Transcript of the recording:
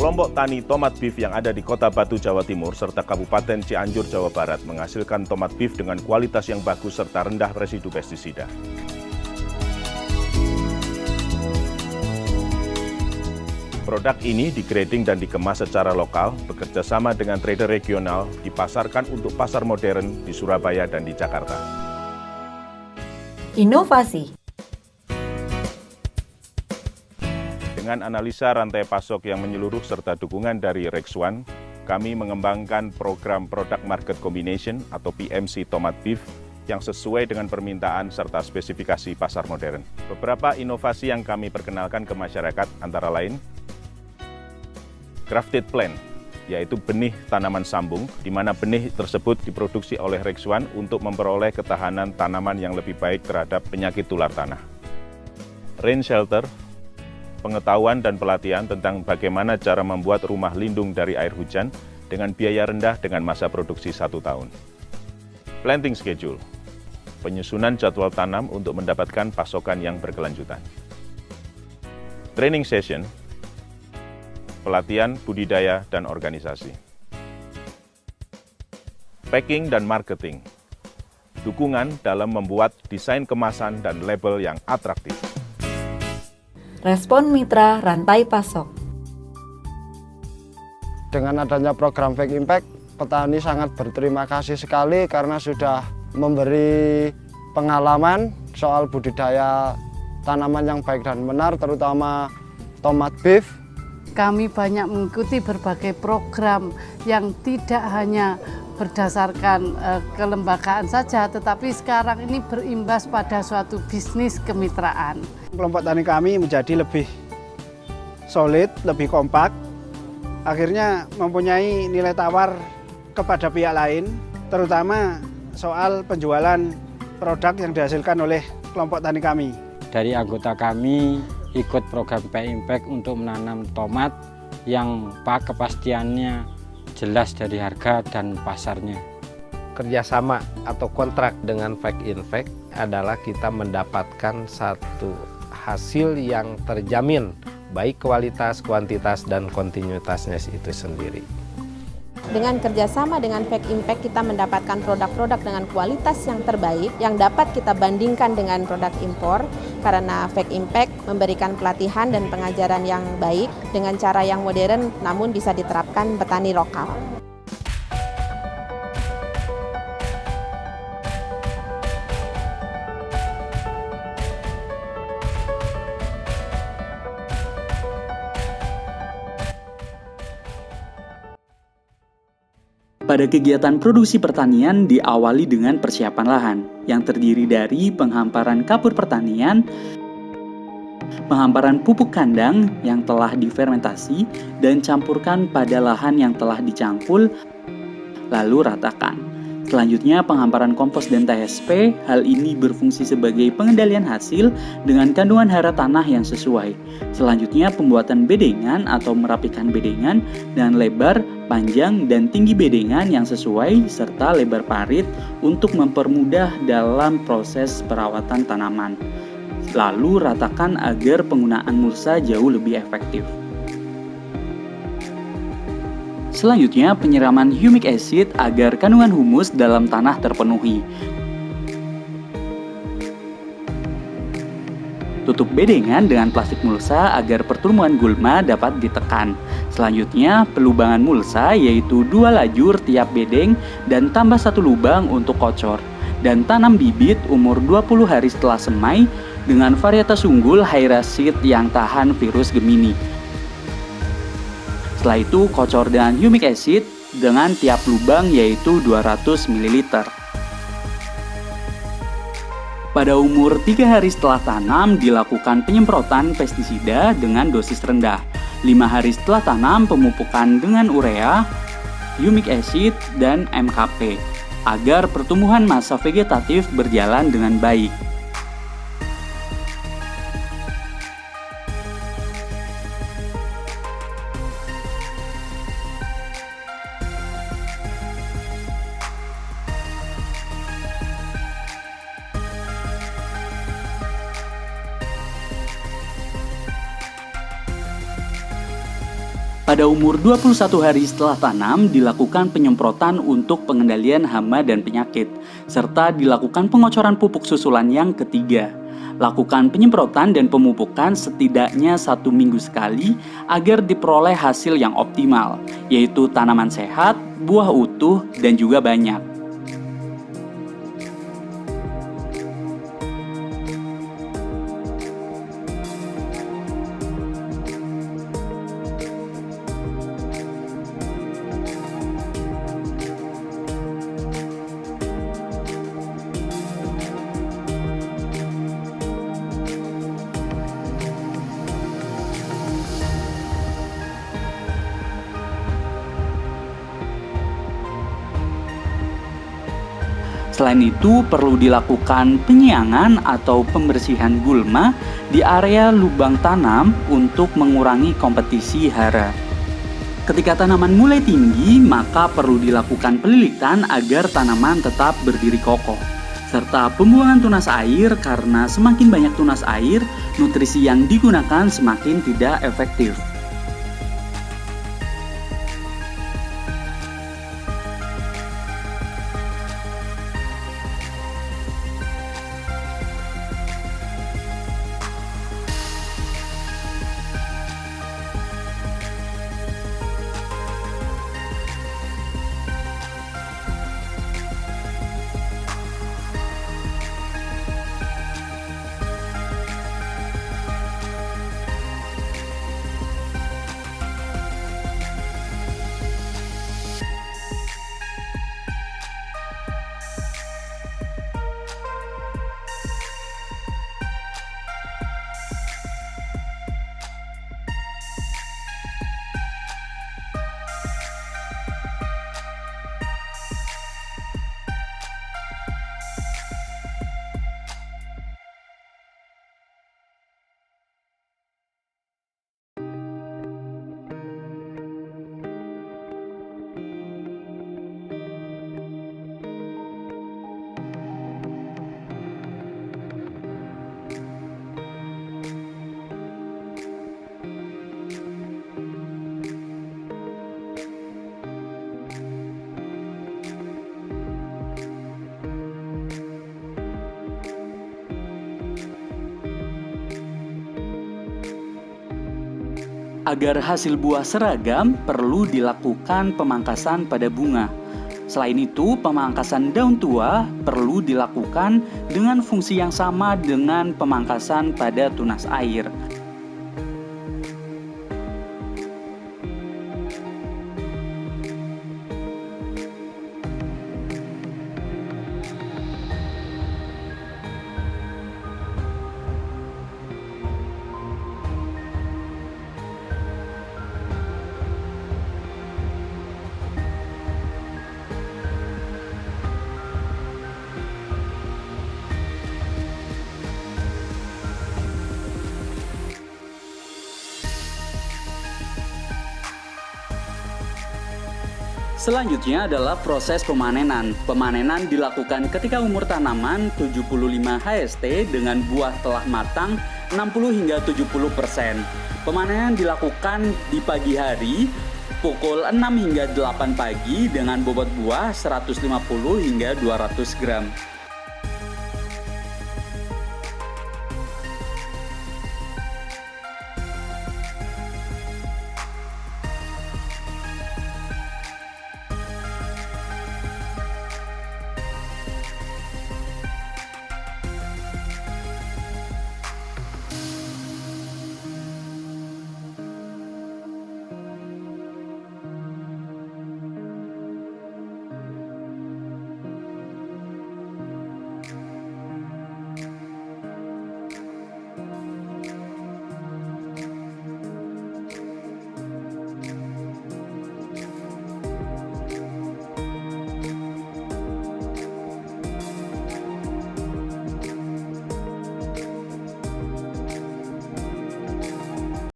Kelompok tani tomat beef yang ada di Kota Batu, Jawa Timur, serta Kabupaten Cianjur, Jawa Barat menghasilkan tomat beef dengan kualitas yang bagus serta rendah residu pestisida. Produk ini digrading dan dikemas secara lokal, bekerja sama dengan trader regional, dipasarkan untuk pasar modern di Surabaya dan di Jakarta. Inovasi. Dengan analisa rantai pasok yang menyeluruh serta dukungan dari Rexone, kami mengembangkan program Product Market Combination atau PMC Tomat Beef yang sesuai dengan permintaan serta spesifikasi pasar modern. Beberapa inovasi yang kami perkenalkan ke masyarakat antara lain, Grafted Plant, yaitu benih tanaman sambung, di mana benih tersebut diproduksi oleh Rexone untuk memperoleh ketahanan tanaman yang lebih baik terhadap penyakit tular tanah. Rain Shelter, pengetahuan dan pelatihan tentang bagaimana cara membuat rumah lindung dari air hujan dengan biaya rendah dengan masa produksi 1 tahun. Planting Schedule, penyusunan jadwal tanam untuk mendapatkan pasokan yang berkelanjutan. Training Session, pelatihan budidaya dan organisasi. Packing dan marketing, dukungan dalam membuat desain kemasan dan label yang atraktif. Respon mitra rantai pasok. Dengan adanya program Fake Impact, petani sangat berterima kasih sekali karena sudah memberi pengalaman soal budidaya tanaman yang baik dan benar, terutama tomat beef. Kami banyak mengikuti berbagai program yang tidak hanya berdasarkan kelembagaan saja, tetapi sekarang ini berimbas pada suatu bisnis kemitraan. Kelompok tani kami menjadi lebih solid, lebih kompak, akhirnya mempunyai nilai tawar kepada pihak lain, terutama soal penjualan produk yang dihasilkan oleh kelompok tani kami. Dari anggota kami ikut program Fake Impact untuk menanam tomat yang kepastiannya jelas dari harga dan pasarnya. Kerjasama atau kontrak dengan Fake Impact adalah kita mendapatkan satu hasil yang terjamin, baik kualitas, kuantitas, dan kontinuitasnya itu sendiri. Dengan kerjasama dengan Fake Impact, kita mendapatkan produk-produk dengan kualitas yang terbaik yang dapat kita bandingkan dengan produk impor, karena Fake Impact memberikan pelatihan dan pengajaran yang baik dengan cara yang modern namun bisa diterapkan petani lokal. Pada kegiatan produksi pertanian diawali dengan persiapan lahan yang terdiri dari penghamparan kapur pertanian, penghamparan pupuk kandang yang telah difermentasi dan campurkan pada lahan yang telah dicangkul, lalu ratakan. Selanjutnya penghamparan kompos dan TSP, hal ini berfungsi sebagai pengendalian hasil dengan kandungan hara tanah yang sesuai. Selanjutnya pembuatan bedengan atau merapikan bedengan dan lebar, panjang, dan tinggi bedengan yang sesuai serta lebar parit untuk mempermudah dalam proses perawatan tanaman. Lalu ratakan agar penggunaan mulsa jauh lebih efektif. Selanjutnya, penyiraman humic acid agar kandungan humus dalam tanah terpenuhi. Tutup bedengan dengan plastik mulsa agar pertumbuhan gulma dapat ditekan. Selanjutnya, pelubangan mulsa yaitu 2 lajur tiap bedeng dan tambah 1 lubang untuk kocor. Dan tanam bibit umur 20 hari setelah semai dengan varietas unggul Hyraceae yang tahan virus Gemini. Setelah itu, kocor dengan humic acid dengan tiap lubang yaitu 200 ml. Pada umur 3 hari setelah tanam, dilakukan penyemprotan pestisida dengan dosis rendah. 5 hari setelah tanam, pemupukan dengan urea, humic acid, dan MKP, agar pertumbuhan massa vegetatif berjalan dengan baik. Pada umur 21 hari setelah tanam, dilakukan penyemprotan untuk pengendalian hama dan penyakit, serta dilakukan pengocoran pupuk susulan yang ketiga. Lakukan penyemprotan dan pemupukan setidaknya 1 minggu sekali agar diperoleh hasil yang optimal, yaitu tanaman sehat, buah utuh, dan juga banyak. Selain itu, perlu dilakukan penyiangan atau pembersihan gulma di area lubang tanam untuk mengurangi kompetisi hara. Ketika tanaman mulai tinggi, maka perlu dilakukan pelilitan agar tanaman tetap berdiri kokoh, serta pembuangan tunas air karena semakin banyak tunas air, nutrisi yang digunakan semakin tidak efektif. Agar hasil buah seragam, perlu dilakukan pemangkasan pada bunga. Selain itu, pemangkasan daun tua perlu dilakukan dengan fungsi yang sama dengan pemangkasan pada tunas air. Selanjutnya adalah proses pemanenan. Pemanenan dilakukan ketika umur tanaman 75 HST dengan buah telah matang 60 hingga 70%. Pemanenan dilakukan di pagi hari pukul 6 hingga 8 pagi dengan bobot buah 150 hingga 200 gram.